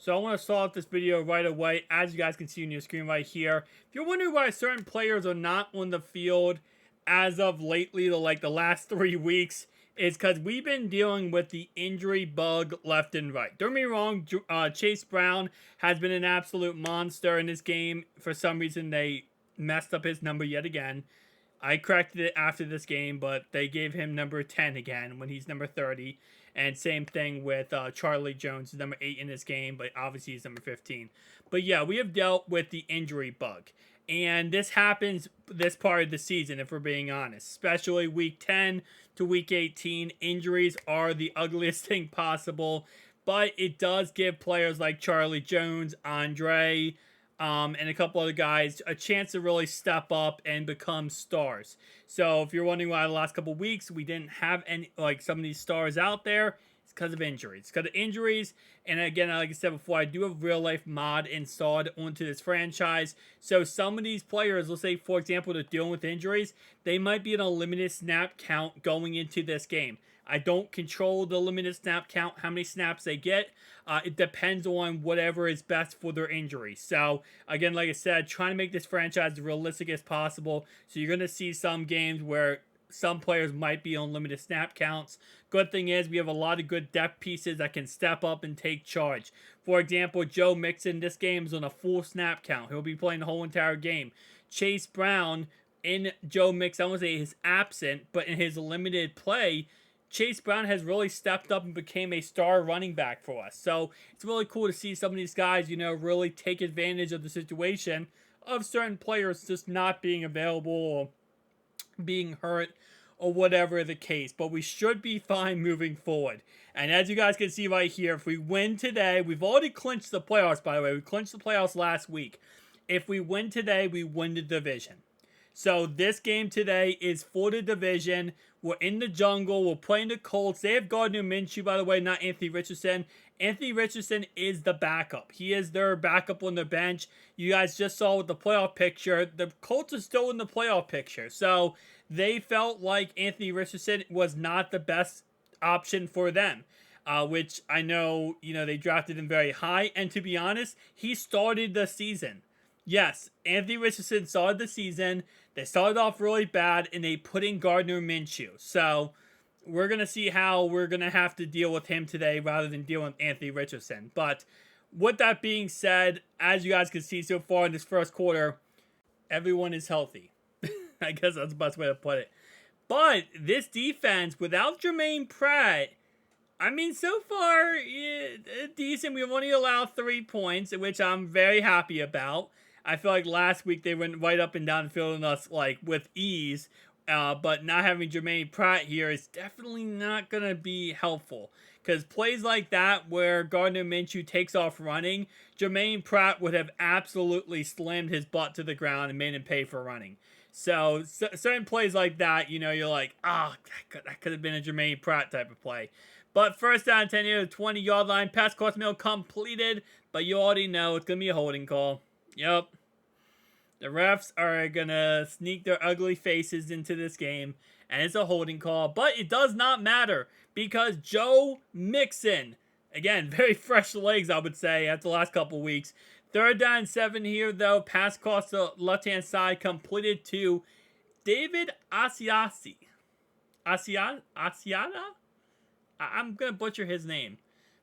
So I want to start off this video right away. As you guys can see on your screen right here, if you're wondering why certain players are not on the field as of lately, the last 3 weeks, is because we've been dealing with the injury bug left and right. Don't get me wrong, Chase Brown has been an absolute monster in this game. For some reason, they messed up his number yet again. I corrected it after this game, but they gave him number 10 again when he's number 30. And same thing with Charlie Jones, number 8 in this game, but obviously he's number 15. But yeah, we have dealt with the injury bug. And this happens this part of the season, if we're being honest. Especially week 10 to week 18. Injuries are the ugliest thing possible. But it does give players like Charlie Jones, Andre, and a couple other guys a chance to really step up and become stars. So if you're wondering why the last couple weeks we didn't have any, like some of these stars out there, it's because of injuries. It's because of injuries. And again, like I said before, I do have real life mod installed onto this franchise. So some of these players, let's say for example, they're dealing with injuries, they might be in a limited snap count going into this game. I don't control the limited snap count, how many snaps they get. It depends on whatever is best for their injury. So, again, like I said, trying to make this franchise as realistic as possible. So you're going to see some games where some players might be on limited snap counts. Good thing is we have a lot of good depth pieces that can step up and take charge. For example, Joe Mixon, this game is on a full snap count. He'll be playing the whole entire game. Chase Brown in Joe Mixon, I won't say he's absent, but in his limited play, Chase Brown has really stepped up and became a star running back for us. So it's really cool to see some of these guys, really take advantage of the situation of certain players just not being available or being hurt or whatever the case. But we should be fine moving forward. And as you guys can see right here, if we win today, we've already clinched the playoffs, by the way. We clinched the playoffs last week. If we win today, we win the division. So this game today is for the division. We're in the jungle. We're playing the Colts. They have Gardner Minshew, by the way, not Anthony Richardson. Anthony Richardson is the backup. He is their backup on the bench. You guys just saw with the playoff picture. The Colts are still in the playoff picture. So they felt like Anthony Richardson was not the best option for them. Which I know, they drafted him very high. And to be honest, he started the season. Yes, Anthony Richardson started the season. They started off really bad, and they put in Gardner Minshew. So, we're going to see how we're going to have to deal with him today rather than dealing with Anthony Richardson. But, with that being said, as you guys can see so far in this first quarter, everyone is healthy. I guess that's the best way to put it. But, this defense, without Jermaine Pratt, so far, decent. We've only allowed 3 points, which I'm very happy about. I feel like last week they went right up and down the field on us with ease. But not having Jermaine Pratt here is definitely not going to be helpful. Because plays like that where Gardner Minshew takes off running, Jermaine Pratt would have absolutely slammed his butt to the ground and made him pay for running. So certain plays like that, you're like, that could have been a Jermaine Pratt type of play. But first down 10 here, the 20-yard line. Pass course mill completed. But you already know it's going to be a holding call. Yep. The refs are going to sneak their ugly faces into this game. And it's a holding call. But it does not matter. Because Joe Mixon, again, very fresh legs, I would say, after the last couple weeks. Third down 7 here, though. Pass across the left-hand side completed to David Asiasi. Asiata? I'm going to butcher his name.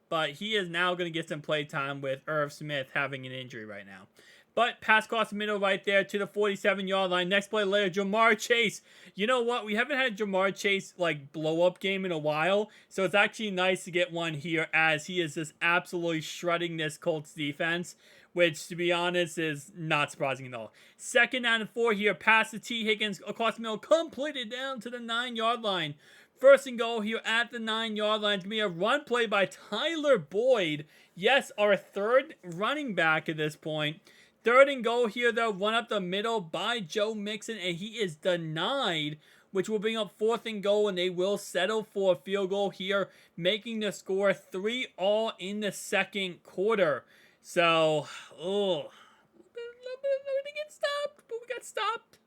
But he is now going to get some play time with Irv Smith having an injury right now. But pass across the middle right there to the 47-yard line. Next play later, Jamar Chase. You know what? We haven't had Jamar Chase blow-up game in a while. So it's actually nice to get one here as he is just absolutely shredding this Colts defense. Which, to be honest, is not surprising at all. Second down and 4 here. Pass to T. Higgins across the middle. Completed down to the 9-yard line. First and goal here at the 9-yard line. It's going to be a run play by Tyler Boyd. Yes, our third running back at this point. Third and goal here, though. Run up the middle by Joe Mixon, and he is denied, which will bring up fourth and goal, and they will settle for a field goal here, making the score 3-all in the second quarter. So, a little bit to get stopped, but we got stopped.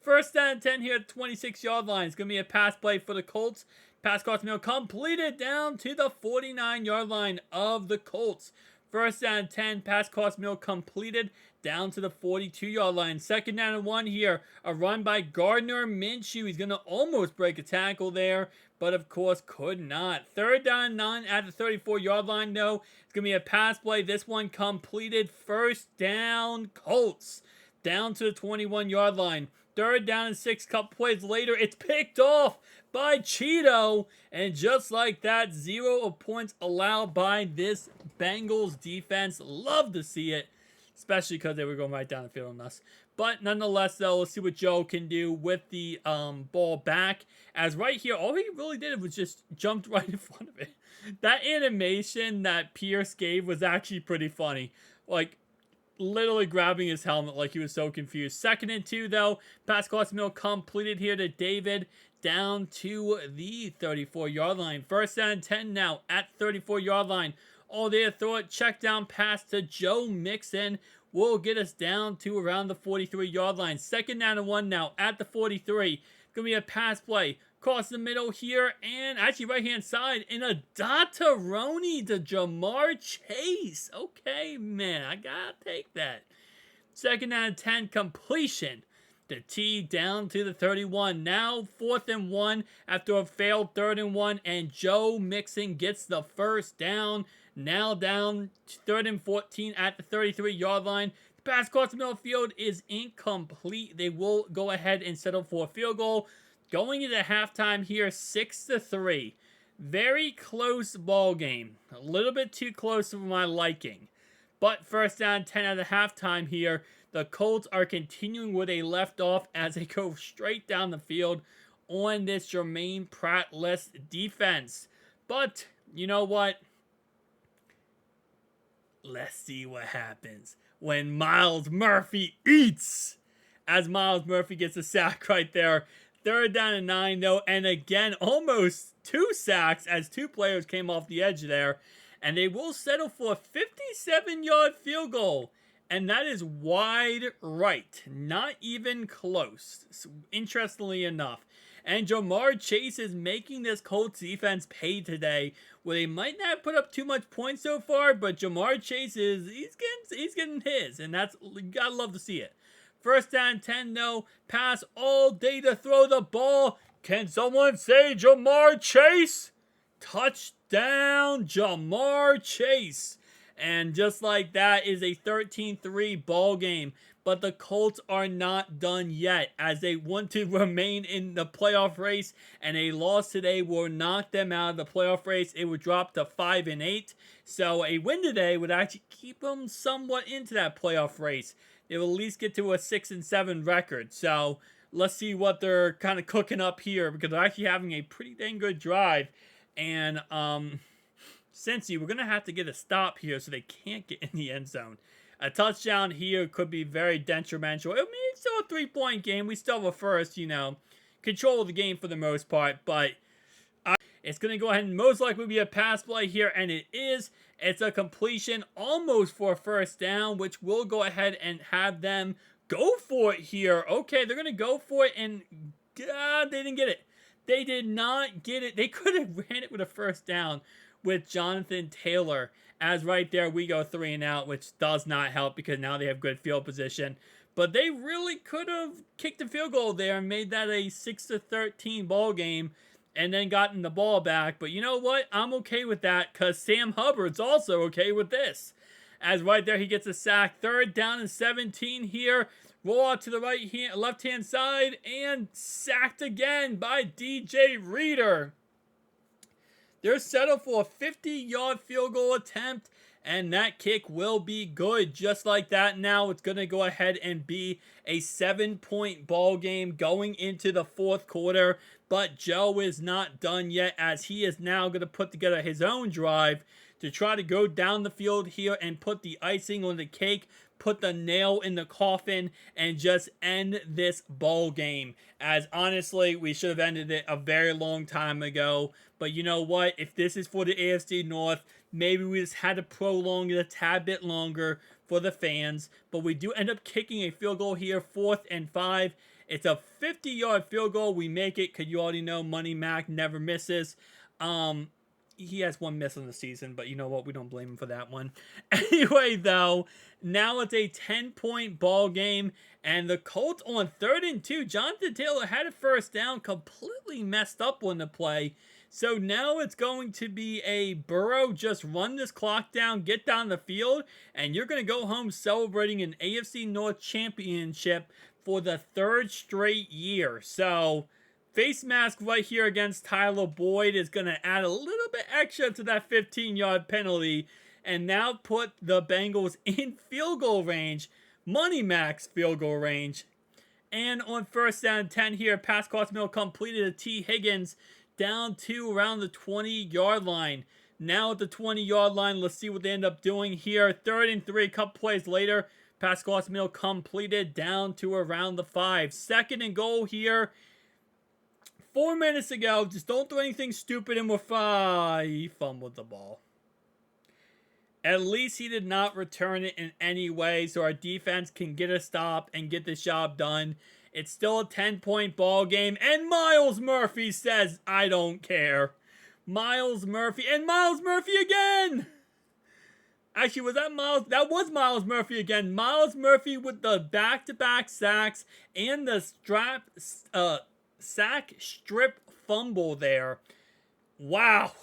First down and 10 here at 26-yard line. It's going to be a pass play for the Colts. Pass across the middle completed down to the 49-yard line of the Colts. First down and 10, pass cross middle completed down to the 42-yard line. Second down and 1 here, a run by Gardner Minshew. He's going to almost break a tackle there, but of course could not. Third down and 9 at the 34-yard line, though. It's going to be a pass play. This one completed. First down, Colts. Down to the 21-yard line. Third down and 6, couple plays later, it's picked off by Cheeto. And just like that, 0 points allowed by this Bengals defense. Love to see it, especially because they were going right down the field on us. But nonetheless, though, let's see what Joe can do with the ball back. As right here, all he really did was just jumped right in front of it. That animation that Pierce gave was actually pretty funny. Like, literally grabbing his helmet like he was so confused. Second and 2, though. Pass cross middle completed here to David down to the 34-yard line. First down and 10 now at 34-yard line. All day to throw it. Check down pass to Joe Mixon will get us down to around the 43-yard line. Second down and 1 now at the 43. Going to be a pass play. Across the middle here, and actually right-hand side, in a Dotteroni to Jamar Chase. Okay, man, I gotta take that. Second down and 10, completion. The T down to the 31. Now 4th and 1 after a failed 3rd and 1, and Joe Mixon gets the first down. Now down 3rd and 14 at the 33-yard line. The pass across the middle of the field is incomplete. They will go ahead and settle for a field goal. Going into halftime here, 6-3. Very close ball game. A little bit too close for my liking. But first down, 10 at the halftime here. The Colts are continuing where they left off as they go straight down the field on this Jermaine Pratt-less defense. But, you know what? Let's see what happens when Myles Murphy eats. As Myles Murphy gets a sack right there. Third down and 9, though, and again, almost 2 sacks as 2 players came off the edge there. And they will settle for a 57-yard field goal. And that is wide right. Not even close, interestingly enough. And Jamar Chase is making this Colts defense pay today, where they might not put up too much points so far, but Jamar Chase he's getting his, and that's, you gotta love to see it. First down 10, no. Pass all day to throw the ball. Can someone say Jamar Chase? Touchdown, Jamar Chase. And just like that is a 13-3 ball game. But the Colts are not done yet, as they want to remain in the playoff race. And a loss today will knock them out of the playoff race. It would drop to 5-8. So a win today would actually keep them somewhat into that playoff race. They will at least get to a 6-7 record. So let's see what they're kind of cooking up here, because they're actually having a pretty dang good drive. And Cincy, we're going to have to get a stop here so they can't get in the end zone. A touchdown here could be very detrimental. I mean, it's still a 3-point game. We still have a first, control of the game for the most part. But it's going to go ahead and most likely be a pass play here, and it is. It's a completion almost for a first down, which will go ahead and have them go for it here. Okay, they're going to go for it, and they didn't get it. They did not get it. They could have ran it with a first down with Jonathan Taylor. As right there, we go 3 and out, which does not help because now they have good field position. But they really could have kicked the field goal there and made that a 6-13 ball game, and then gotten the ball back. But you know what? I'm okay with that, because Sam Hubbard's also okay with this. As right there, he gets a sack. Third down and 17 here. Roll out to the left-hand side, and sacked again by DJ Reader. They're settled for a 50-yard field goal attempt, and that kick will be good. Just like that, now it's going to go ahead and be a 7-point ball game going into the fourth quarter. But Joe is not done yet, as he is now going to put together his own drive to try to go down the field here and put the icing on the cake, put the nail in the coffin, and just end this ball game. As honestly, we should have ended it a very long time ago. But you know what? If this is for the AFC North, maybe we just had to prolong it a tad bit longer for the fans. But we do end up kicking a field goal here, 4th and 5. It's a 50-yard field goal. We make it, because you already know Money Mac never misses. he has one miss on the season, but you know what? We don't blame him for that one. Anyway, though, now it's a 10-point ball game, and the Colts on 3rd and 2. Jonathan Taylor had a first down, completely messed up on the play. So now it's going to be a Burrow, just run this clock down, get down the field, and you're going to go home celebrating an AFC North championship for the 3rd straight year. So face mask right here against Tyler Boyd is going to add a little bit extra to that 15-yard penalty and now put the Bengals in field goal range, money max field goal range. And on 1st down 10 here, pass cross middle completed to T. Higgins down to around the 20-yard line. Now at the 20-yard line, let's see what they end up doing here. 3rd and 3, a couple plays later, pass cross middle completed down to around the 5. 2nd and goal here. 4 minutes ago, just don't do anything stupid and we're fine. He fumbled the ball. At least he did not return it in any way so our defense can get a stop and get the job done. It's still a 10-point ball game, and Myles Murphy says, I don't care. Myles Murphy, and Myles Murphy again! Actually, was that Myles? That was Myles Murphy again. Myles Murphy with the back-to-back sacks and the sack strip fumble there. Wow.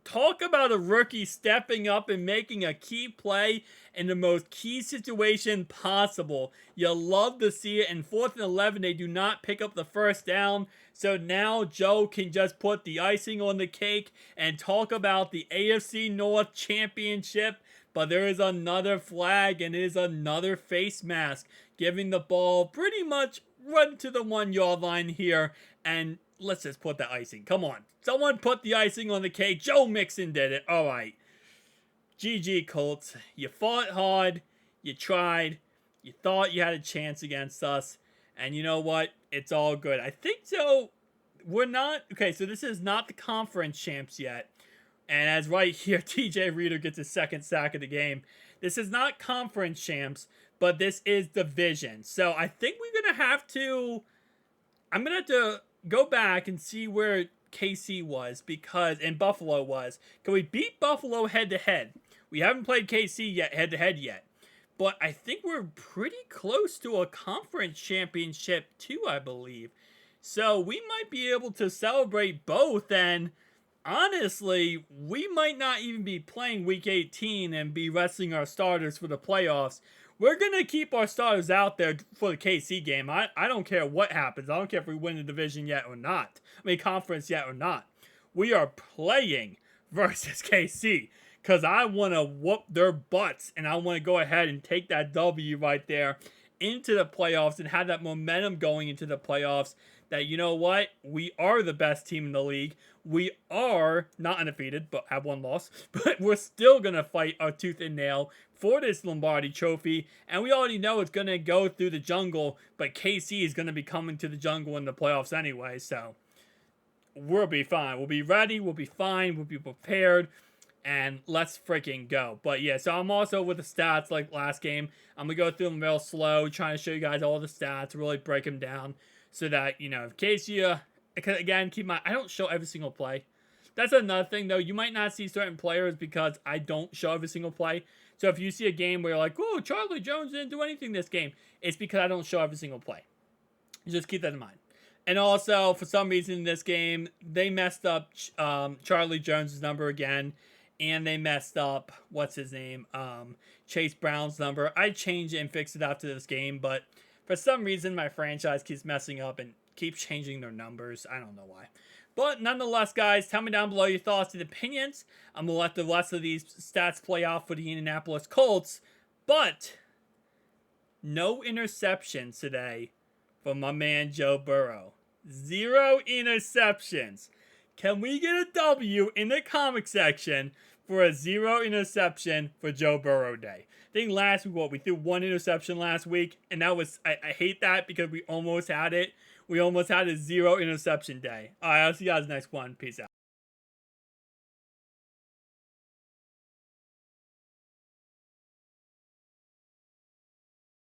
Talk about a rookie stepping up and making a key play in the most key situation possible. You love to see it. In 4th and 11, they do not pick up the first down. So now Joe can just put the icing on the cake and talk about the AFC North Championship. But there is another flag and it is another face mask, giving the ball pretty much run to the 1-yard line here. And let's just put the icing. Come on. Someone put the icing on the cake. Joe Mixon did it. All right. GG, Colts. You fought hard. You tried. You thought you had a chance against us. And you know what? It's all good. I think so. We're not. Okay, so this is not the conference champs yet. And as right here, TJ Reader gets his 2nd sack of the game. This is not conference champs, but this is division. So I think we're going to have to. I'm going to have to go back and see where KC was and Buffalo was. Can we beat Buffalo head-to-head? We haven't played KC yet head-to-head yet. But I think we're pretty close to a conference championship too, I believe. So we might be able to celebrate both. And honestly, we might not even be playing Week 18 and be resting our starters for the playoffs. We're going to keep our starters out there for the KC game. I don't care what happens. I don't care if we win the division yet or not. Conference yet or not. We are playing versus KC because I want to whoop their butts and I want to go ahead and take that W right there into the playoffs and have that momentum going into the playoffs that, you know what, we are the best team in the league. We are not undefeated, but have one loss. But we're still going to fight our tooth and nail for this Lombardi trophy. And we already know it's going to go through the jungle, but KC is going to be coming to the jungle in the playoffs anyway. So we'll be fine. We'll be ready. We'll be fine. We'll be prepared. And let's freaking go. But yeah, so I'm also with the stats like last game. I'm going to go through them real slow, trying to show you guys all the stats, really break them down so that, you know, in case you, again, I don't show every single play. That's another thing, though. You might not see certain players because I don't show every single play. So if you see a game where you're like, oh, Charlie Jones didn't do anything this game, it's because I don't show every single play. Just keep that in mind. And also, for some reason in this game, they messed up Charlie Jones' number again. And they messed up, what's his name, Chase Brown's number. I changed it and fixed it after this game, but for some reason my franchise keeps messing up and keeps changing their numbers. I don't know why. But nonetheless, guys, tell me down below your thoughts and opinions. I'm going to let the rest of these stats play out for the Indianapolis Colts. But no interceptions today from my man Joe Burrow. 0 interceptions. Can we get a W in the comment section for a 0 interception for Joe Burrow Day? I think last week, we threw 1 interception last week, and that was, I hate that because we almost had it. We almost had a 0 interception day. All right, I'll see you guys next one. Peace out.